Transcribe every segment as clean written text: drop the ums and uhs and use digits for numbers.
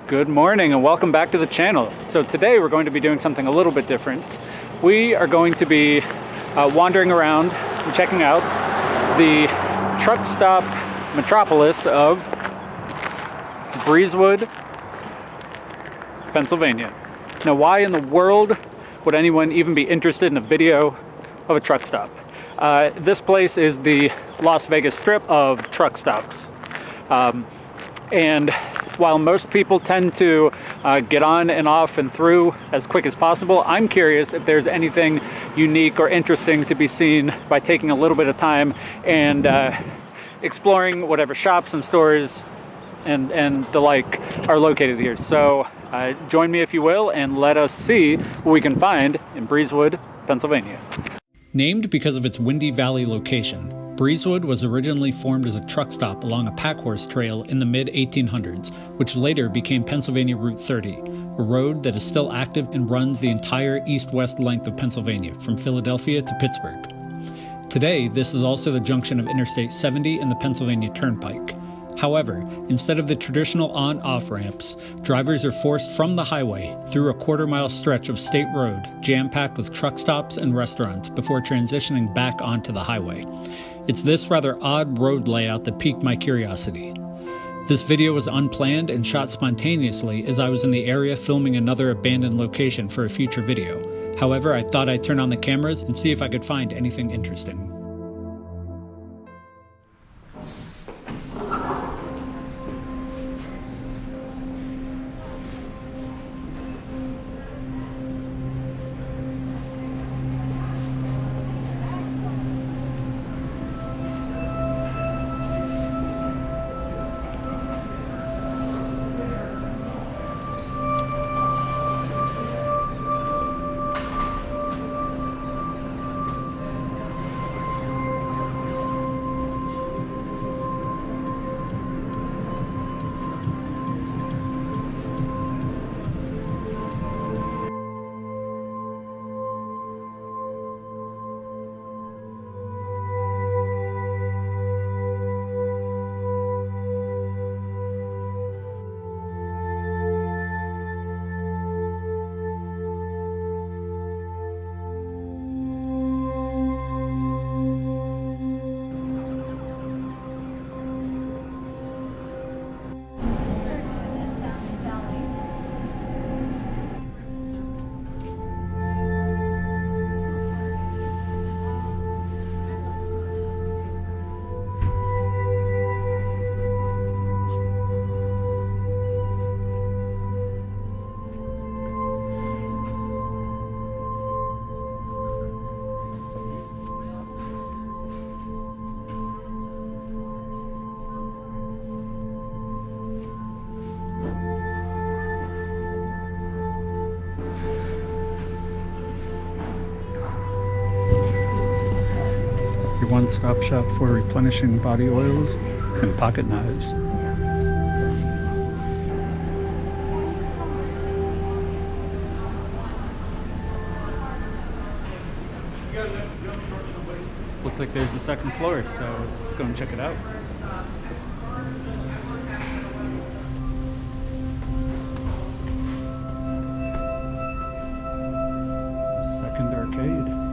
Good morning and welcome back to the channel. So today we're going to be doing something a little bit different. We are going to be wandering around and checking out the truck stop metropolis of Breezewood, Pennsylvania. Now, why in the world would anyone even be interested in a video of a truck stop? This place is the Las Vegas Strip of truck stops. And while most people tend to get on and off and through as quick as possible, I'm curious if there's anything unique or interesting to be seen by taking a little bit of time and exploring whatever shops and stores and the like are located here. So join me if you will, and let us see what we can find in Breezewood, Pennsylvania. Named because of its windy valley location, Breezewood was originally formed as a truck stop along a packhorse trail in the mid-1800s, which later became Pennsylvania Route 30, a road that is still active and runs the entire east-west length of Pennsylvania, from Philadelphia to Pittsburgh. Today, this is also the junction of Interstate 70 and the Pennsylvania Turnpike. However, instead of the traditional on-off ramps, drivers are forced from the highway through a quarter-mile stretch of state road jam-packed with truck stops and restaurants before transitioning back onto the highway. It's this rather odd road layout that piqued my curiosity. This video was unplanned and shot spontaneously as I was in the area filming another abandoned location for a future video. However, I thought I'd turn on the cameras and see if I could find anything interesting. Your one-stop shop for replenishing body oils and pocket knives. Looks like there's a second floor, so let's go and check it out. Second arcade.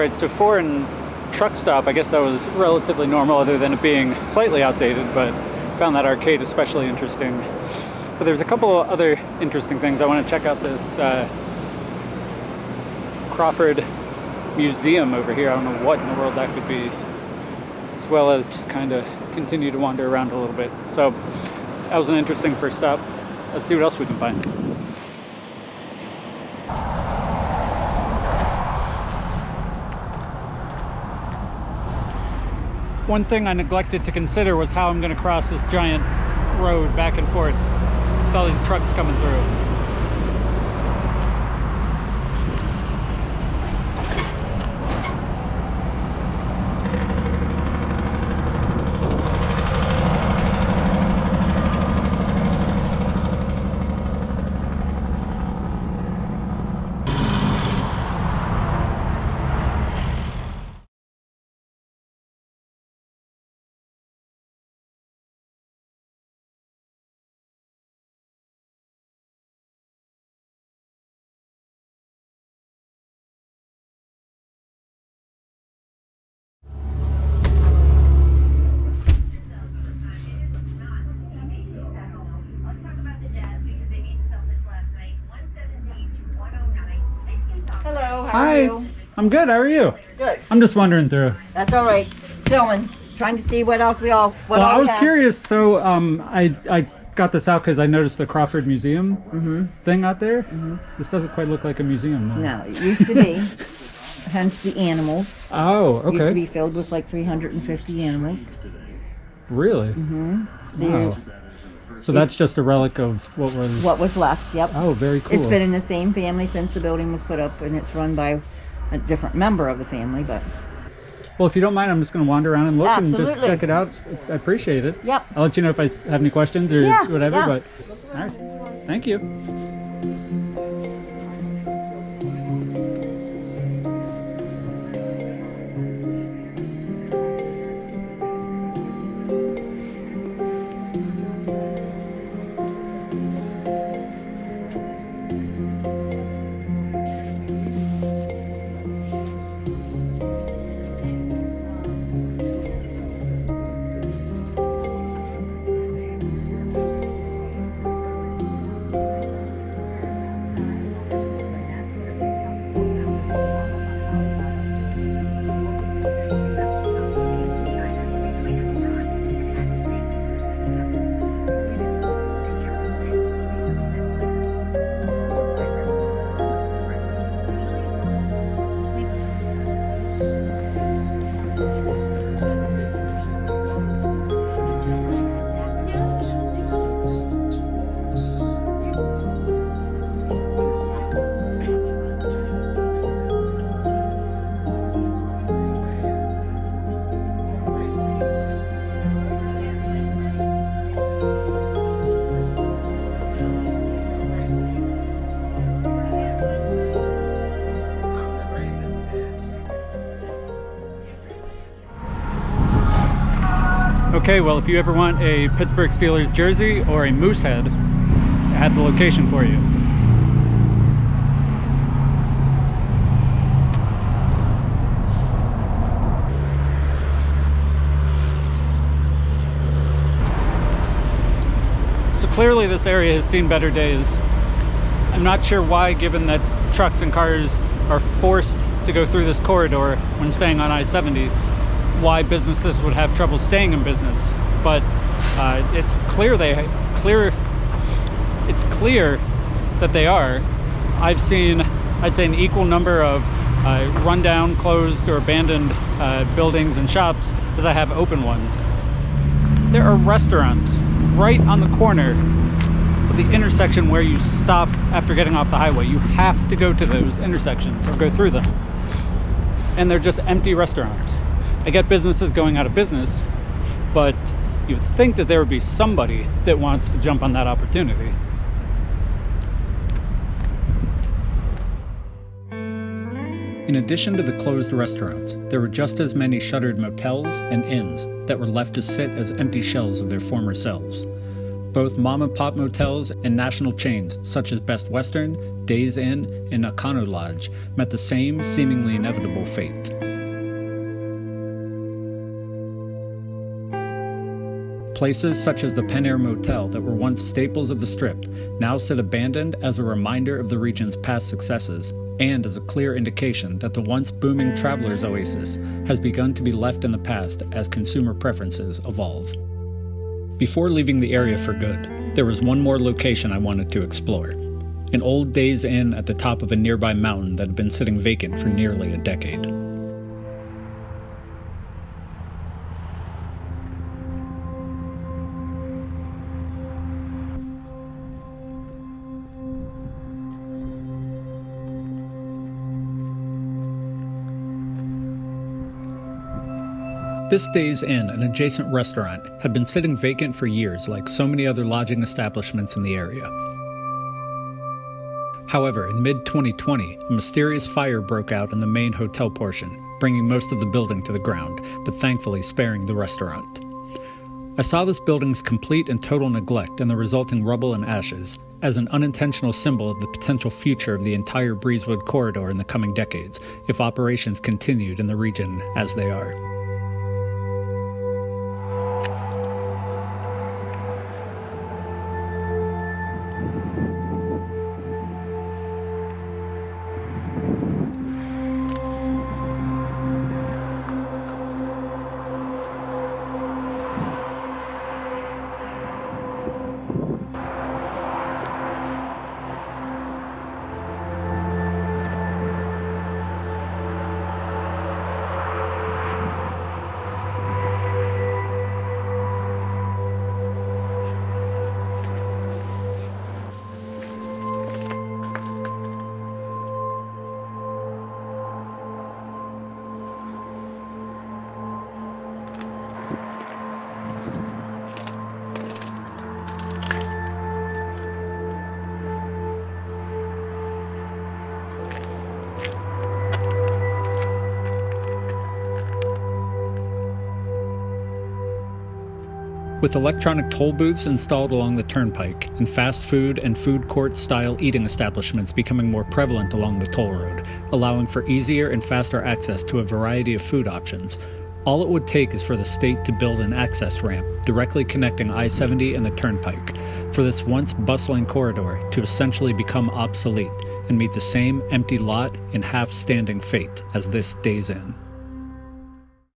Alright, so foreign truck stop, I guess that was relatively normal other than it being slightly outdated, but found that arcade especially interesting. But there's a couple of other interesting things. I want to check out this Crawford Museum over here. I don't know what in the world that could be, as well as just kind of continue to wander around a little bit. So that was an interesting first stop. Let's see what else we can find. One thing I neglected to consider was how I'm going to cross this giant road back and forth with all these trucks coming through. Hello, how Hi, are you? I'm good. How are you? Good. I'm just wandering through. That's all right. Filming, trying to see what else we all. What Well, all I we was have. curious. So, I got this out because I noticed the Crawford Museum thing out there. This doesn't quite look like a museum, though. No, it used to be. Hence the animals. Oh, It used to okay. be filled with like 350 animals. Really? There- Wow. So that's just a relic of what was. What was left? Yep. Oh, very cool. It's been in the same family since the building was put up, and it's run by a different member of the family. But Well, if you don't mind, I'm just going to wander around and look and just Absolutely. check it out. I appreciate it. Yep. I'll let you know if I have any questions or Yeah, whatever. yeah. But all right, thank you. Okay, well, if you ever want a Pittsburgh Steelers jersey or a moose head, I have the location for you. So clearly this area has seen better days. I'm not sure why, given that trucks and cars are forced to go through this corridor when staying on I-70, why businesses would have trouble staying in business. But it's clear it's clear that they are. I've seen, I'd say, an equal number of rundown, closed, or abandoned buildings and shops as I have open ones. There are restaurants right on the corner of the intersection where you stop after getting off the highway. You have to go to those intersections or go through them. And they're just empty restaurants. I get businesses going out of business, but you'd think that there would be somebody that wants to jump on that opportunity. In addition to the closed restaurants, there were just as many shuttered motels and inns that were left to sit as empty shells of their former selves. Both mom-and-pop motels and national chains such as Best Western, Days Inn, and Nakano Lodge met the same seemingly inevitable fate. Places such as the Pen Air Motel that were once staples of the Strip now sit abandoned as a reminder of the region's past successes and as a clear indication that the once booming traveler's oasis has begun to be left in the past as consumer preferences evolve. Before leaving the area for good, there was one more location I wanted to explore. An old Days Inn at the top of a nearby mountain that had been sitting vacant for nearly a decade. This Days Inn, an adjacent restaurant, had been sitting vacant for years like so many other lodging establishments in the area. However, in mid-2020, a mysterious fire broke out in the main hotel portion, bringing most of the building to the ground, but thankfully sparing the restaurant. I saw this building's complete and total neglect and the resulting rubble and ashes as an unintentional symbol of the potential future of the entire Breezewood corridor in the coming decades, if operations continued in the region as they are. With electronic toll booths installed along the turnpike and fast food and food court-style eating establishments becoming more prevalent along the toll road, allowing for easier and faster access to a variety of food options, all it would take is for the state to build an access ramp directly connecting I-70 and the turnpike for this once bustling corridor to essentially become obsolete and meet the same empty lot and half-standing fate as this Days Inn.